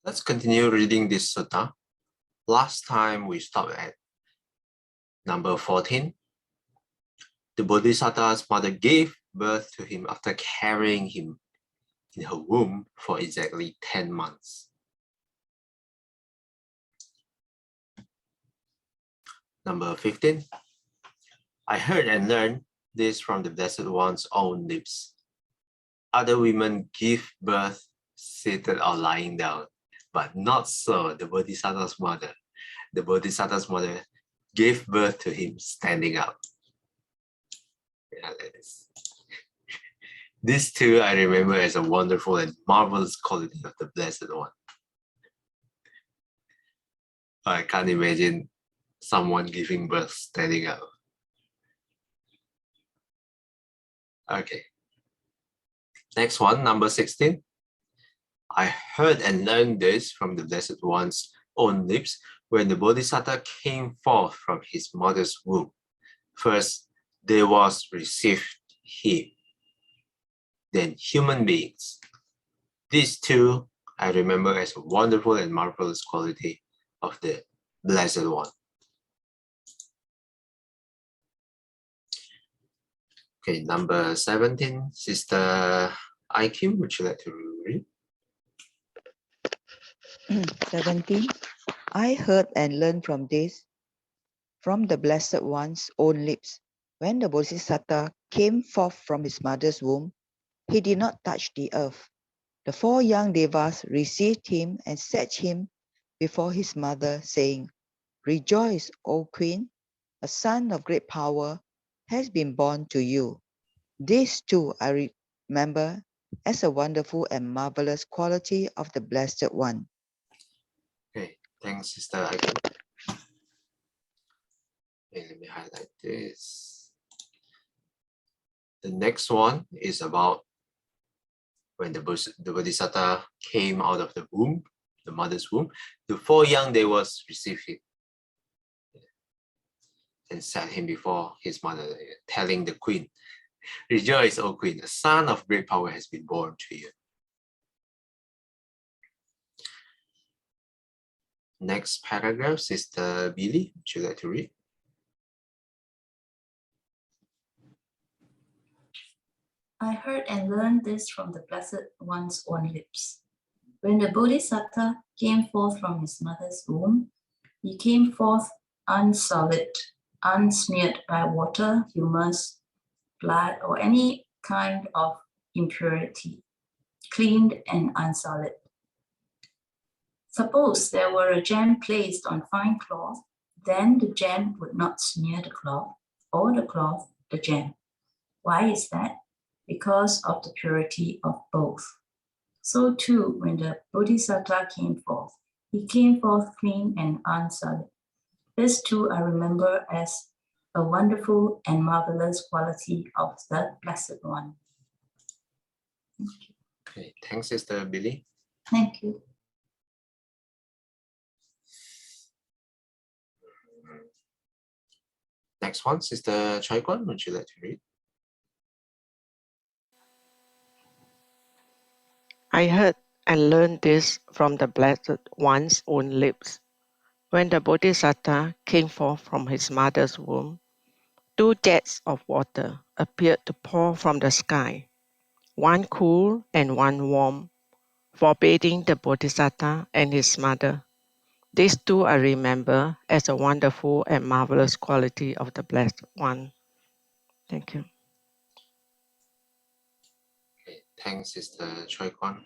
Let's continue reading this sutta. Last time we stopped at number 14. The Bodhisattva's mother gave birth to him after carrying him in her womb for exactly 10 months. Number 15. I heard and learned this from the Blessed One's own lips. Other women give birth seated or lying down, but not so the Bodhisattva's mother. The Bodhisattva's mother gave birth to him standing up. Yeah, that is. These two I remember as a wonderful and marvelous quality of the Blessed One. I can't imagine someone giving birth standing up. Okay. Next one, number 16. I heard and learned this from the Blessed One's own lips when the Bodhisattva came forth from his mother's womb. First, there was received him, then human beings. These two I remember as a wonderful and marvelous quality of the Blessed One. Okay, number 17, Sister IQ, would you like to read? 17. I heard and learned from this, from the Blessed One's own lips. When the Bodhisattva came forth from his mother's womb, he did not touch the earth. The 4 young devas received him and set him before his mother, saying, Rejoice, O Queen, a son of great power has been born to you. This too I remember as a wonderful and marvelous quality of the Blessed One. Okay, thanks, Sister IQ. Okay, let me highlight this. The next one is about when the Bodhisattva came out of the womb, the mother's womb, the 4 young devas received him and set him before his mother, telling the queen, Rejoice, O Queen, a son of great power has been born to you. Next paragraph, Sister Billy, would you like to read? I heard and learned this from the Blessed One's own lips. When the Bodhisattva came forth from his mother's womb, he came forth unsullied, unsmeared by water, humus, blood, or any kind of impurity, cleaned and unsullied. Suppose there were a gem placed on fine cloth, then the gem would not smear the cloth, or the cloth the gem. Why is that? Because of the purity of both. So too, when the Bodhisattva came forth, he came forth clean and unsullied. This too I remember as a wonderful and marvelous quality of the Blessed One. Thank you. Okay, thanks, Sister Billy. Thank you. Next one, Sister Chai Kwan, would you like to read? I heard and learned this from the Blessed One's own lips. When the Bodhisattva came forth from his mother's womb, 2 jets of water appeared to pour from the sky, one cool and one warm, forbidding the Bodhisattva and his mother. These two I remember as a wonderful and marvelous quality of the Blessed One. Thank you. Okay, thanks, Sister Choi Kwan.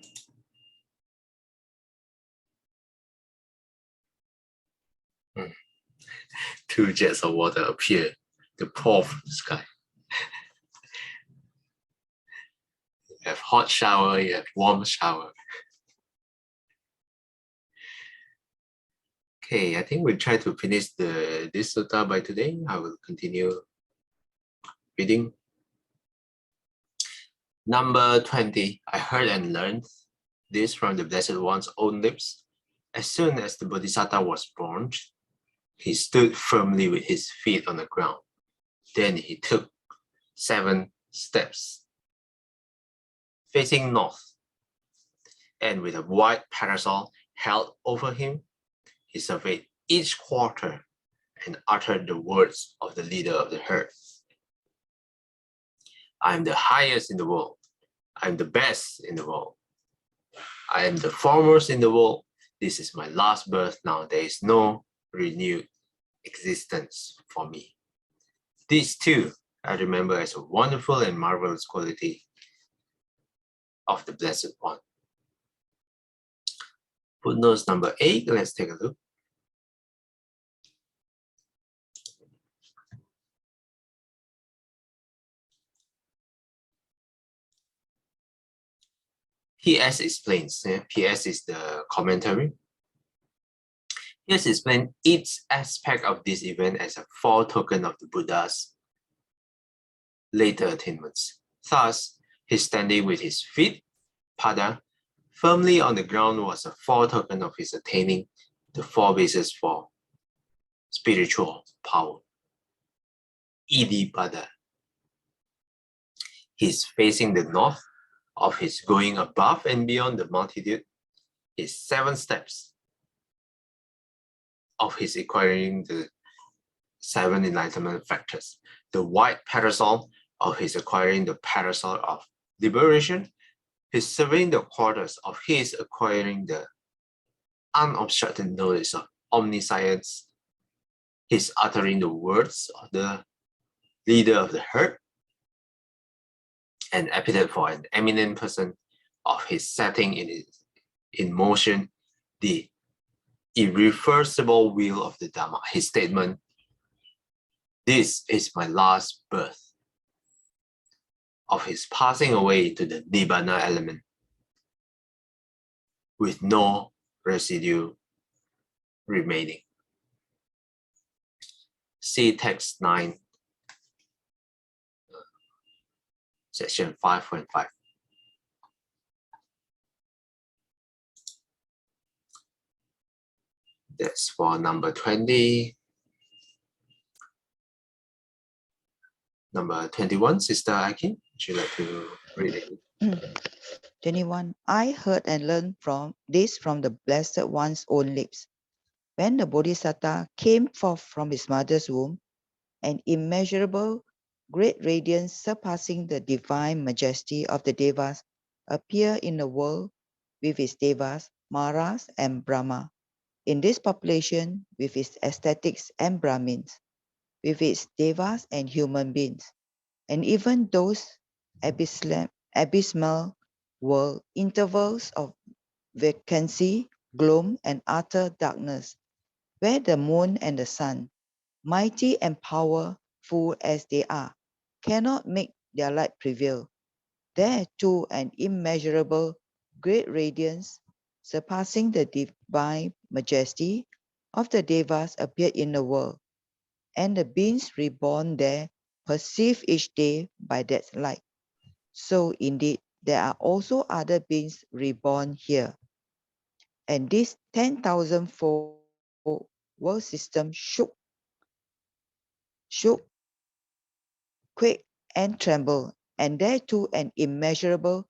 Two jets of water appear to pour from the sky. You have hot shower, you have warm shower. Okay, I think we'll try to finish this sutta by today. I will continue reading. Number 20, I heard and learned this from the Blessed One's own lips. As soon as the Bodhisattva was born, he stood firmly with his feet on the ground. Then he took 7 steps, facing north, and with a white parasol held over him, he surveyed each quarter and uttered the words of the leader of the herd. I am the highest in the world. I am the best in the world. I am the foremost in the world. This is my last birth now. There is no renewed existence for me. These two I remember as a wonderful and marvelous quality of the Blessed One. Footnotes number 8, let's take a look. PS explains, PS is the commentary. PS explains each aspect of this event as a foretoken of the Buddha's later attainments. Thus, his standing with his feet, pada, firmly on the ground was a foretoken of his attaining the four bases for spiritual power. Idipada. His facing the north of his going above and beyond the multitude, his 7 steps of his acquiring the 7 enlightenment factors, the white parasol of his acquiring the parasol of liberation, his surveying the quarters of his acquiring the unobstructed knowledge of omniscience, his uttering the words of the leader of the herd, an epithet for an eminent person of his setting in motion the irreversible wheel of the Dharma. His statement, this is my last birth, of his passing away into the Nibbana element with no residue remaining. See text 9, section 5.5. That's for number 20. Number 21, Sister Akin, would you like to read it? 21. I heard and learned from the Blessed One's own lips. When the Bodhisattva came forth from his mother's womb, an immeasurable great radiance surpassing the divine majesty of the Devas appeared in the world with its Devas, Maras, and Brahma. In this population, with its ascetics and Brahmins, with its Devas and human beings, and even those abysmal world intervals of vacancy, gloom, and utter darkness, where the moon and the sun, mighty and powerful as they are, cannot make their light prevail. There too an immeasurable great radiance, surpassing the divine majesty of the Devas appeared in the world, and the beings reborn there perceive each day by that light. So indeed, there are also other beings reborn here. And this 10,000-fold world system shook, quaked, and trembled, and there too an immeasurable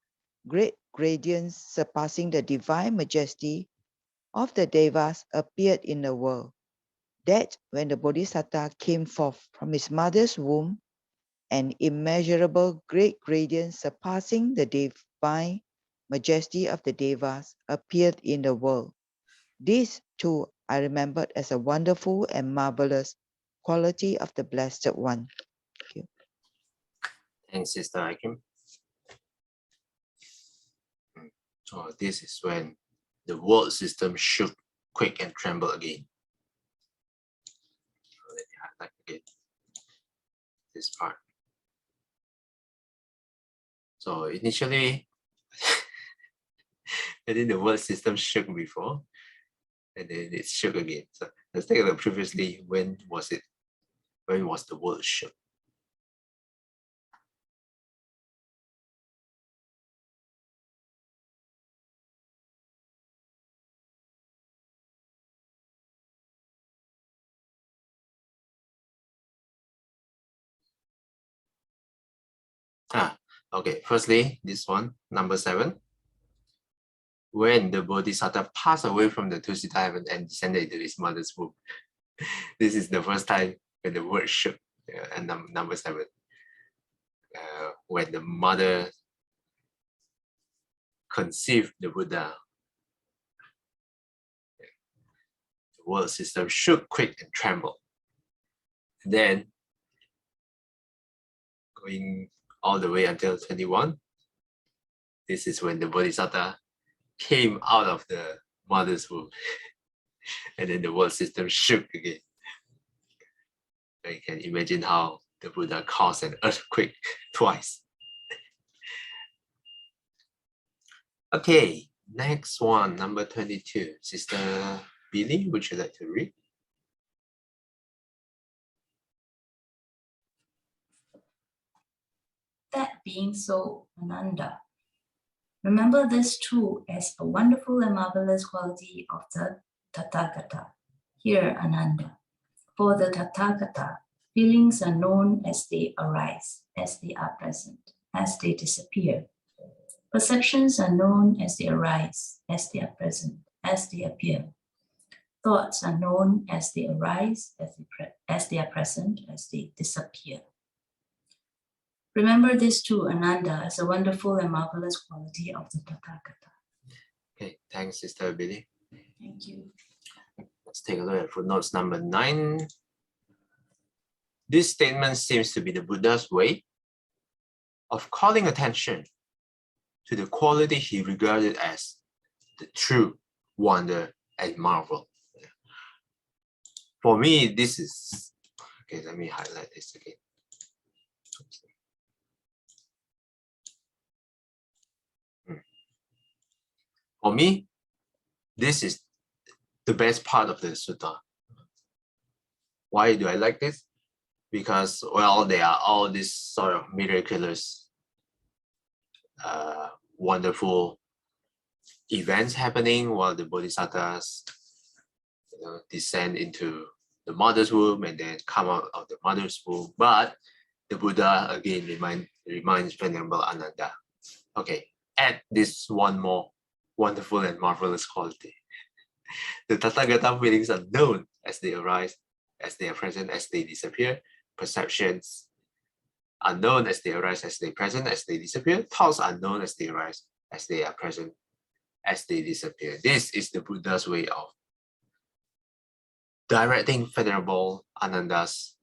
great radiance surpassing the divine majesty of the Devas appeared in the world. That when the Bodhisattva came forth from his mother's womb, an immeasurable great radiance surpassing the divine majesty of the Devas appeared in the world. This too I remembered as a wonderful and marvelous quality of the Blessed One. Thank you. Thanks, Sister Akim. So this is when the world system shook, quake, and trembled again. Let me highlight again this part. So initially, I think the world system shook before, and then it shook again. So let's take a look previously. When was it? When was the world shook? Okay. Firstly, this one, number 7. when the Bodhisattva passed away from the Tusita heaven and descended into his mother's womb. This is the first time when the word shook. And number 7, when the mother conceived the Buddha, the world system shook, quaked, and trembled. And then, going all the way until 21, this is when the Bodhisattva came out of the mother's womb. And then the world system shook again. You can imagine how the Buddha caused an earthquake twice. Okay, next one, number 22. Sister Billy, would you like to read? That being so, Ananda, remember this too as a wonderful and marvelous quality of the Tathagata. Here, Ananda, for the Tathagata, feelings are known as they arise, as they are present, as they disappear. Perceptions are known as they arise, as they are present, as they appear. Thoughts are known as they arise, as they are present, as they disappear. Remember this too, Ananda, as a wonderful and marvelous quality of the Tathagata. Okay, thanks, Sister Billy. Thank you. Let's take a look at footnotes number 9. This statement seems to be the Buddha's way of calling attention to the quality he regarded as the true wonder and marvel. For me, this is, okay, let me highlight this again. For me, this is the best part of the sutta. Why do I like this? Because, well, there are all these sort of miraculous, wonderful events happening while the bodhisattvas descend into the mother's womb and then come out of the mother's womb. But the Buddha again reminds Venerable Ananda, okay, add this one more wonderful and marvelous quality. The Tathagata feelings are known as they arise, as they are present, as they disappear. Perceptions are known as they arise, as they present, as they disappear. Thoughts are known as they arise, as they are present, as they disappear. This is the Buddha's way of directing Venerable Ananda's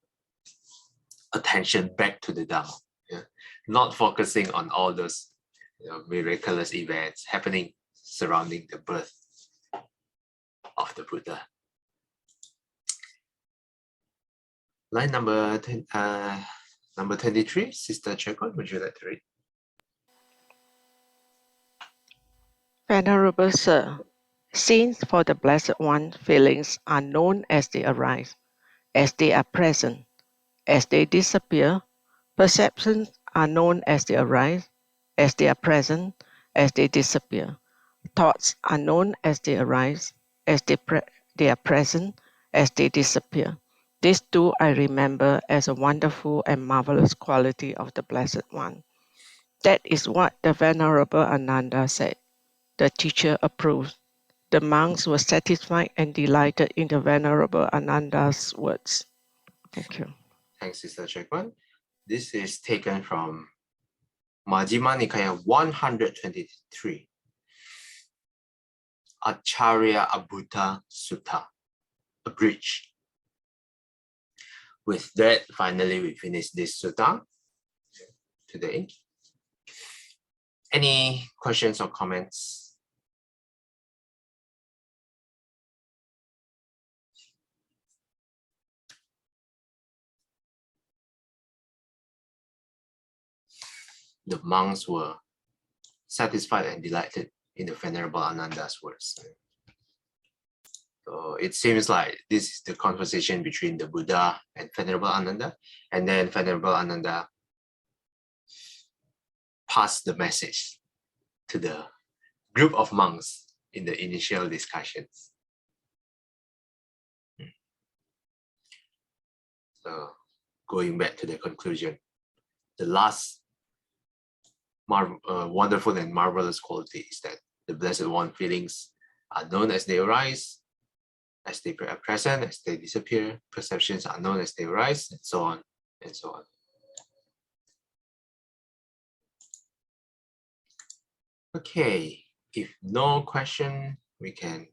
attention back to the Tao, not focusing on all those miraculous events happening surrounding the birth of the Buddha. Line number 23, Sister Chekon, would you like to read? Venerable Sir, since for the Blessed One feelings are known as they arise, as they are present, as they disappear, perceptions are known as they arise, as they are present, as they disappear. Thoughts are known as they arise, as they are present, as they disappear. This too I remember as a wonderful and marvelous quality of the Blessed One. That is what the Venerable Ananda said. The teacher approved. The monks were satisfied and delighted in the Venerable Ananda's words. Thank you. Thanks, Sister Chekwan. This is taken from Majjhima Nikaya 123. Acharya Abhuta Sutta, abridged. With that, finally, we finish this sutta today. Any questions or comments? The monks were satisfied and delighted in the Venerable Ananda's words. So it seems like this is the conversation between the Buddha and Venerable Ananda, and then Venerable Ananda passed the message to the group of monks in the initial discussions. So going back to the conclusion, the last wonderful and marvelous quality is that The Blessed One feelings are known as they arise, as they are present, as they disappear. Perceptions are known as they arise, and so on, and so on. Okay, if no question, we can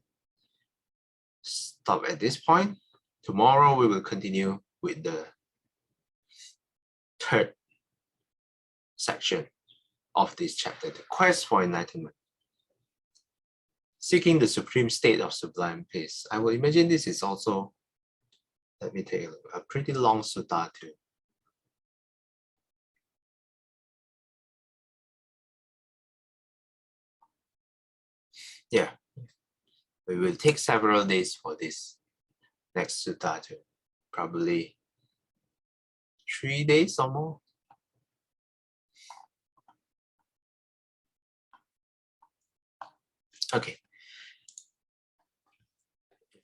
stop at this point. Tomorrow we will continue with the third section of this chapter, the quest for enlightenment. Seeking the supreme state of sublime peace. I will imagine this is also, let me take a pretty long sutta too. Yeah, we will take several days for this next sutta too. Probably 3 days or more. Okay.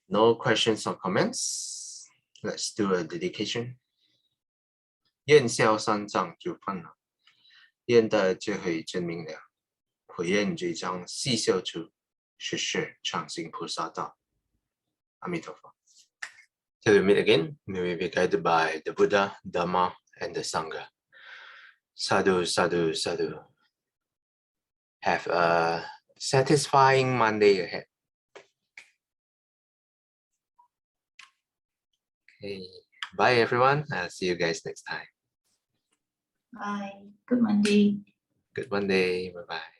No questions or comments. Let's do a dedication. 愿消三障诸烦恼，愿得智慧真明了，普愿罪障悉消除，世世常行菩萨道。阿弥陀佛。Till we meet again, may we be guided by the Buddha, Dhamma, and the Sangha. Sadhu, sadhu, sadhu. Have a satisfying Monday ahead. Okay. Bye everyone. I'll see you guys next time. Bye. Good Monday. Good Monday. Bye bye.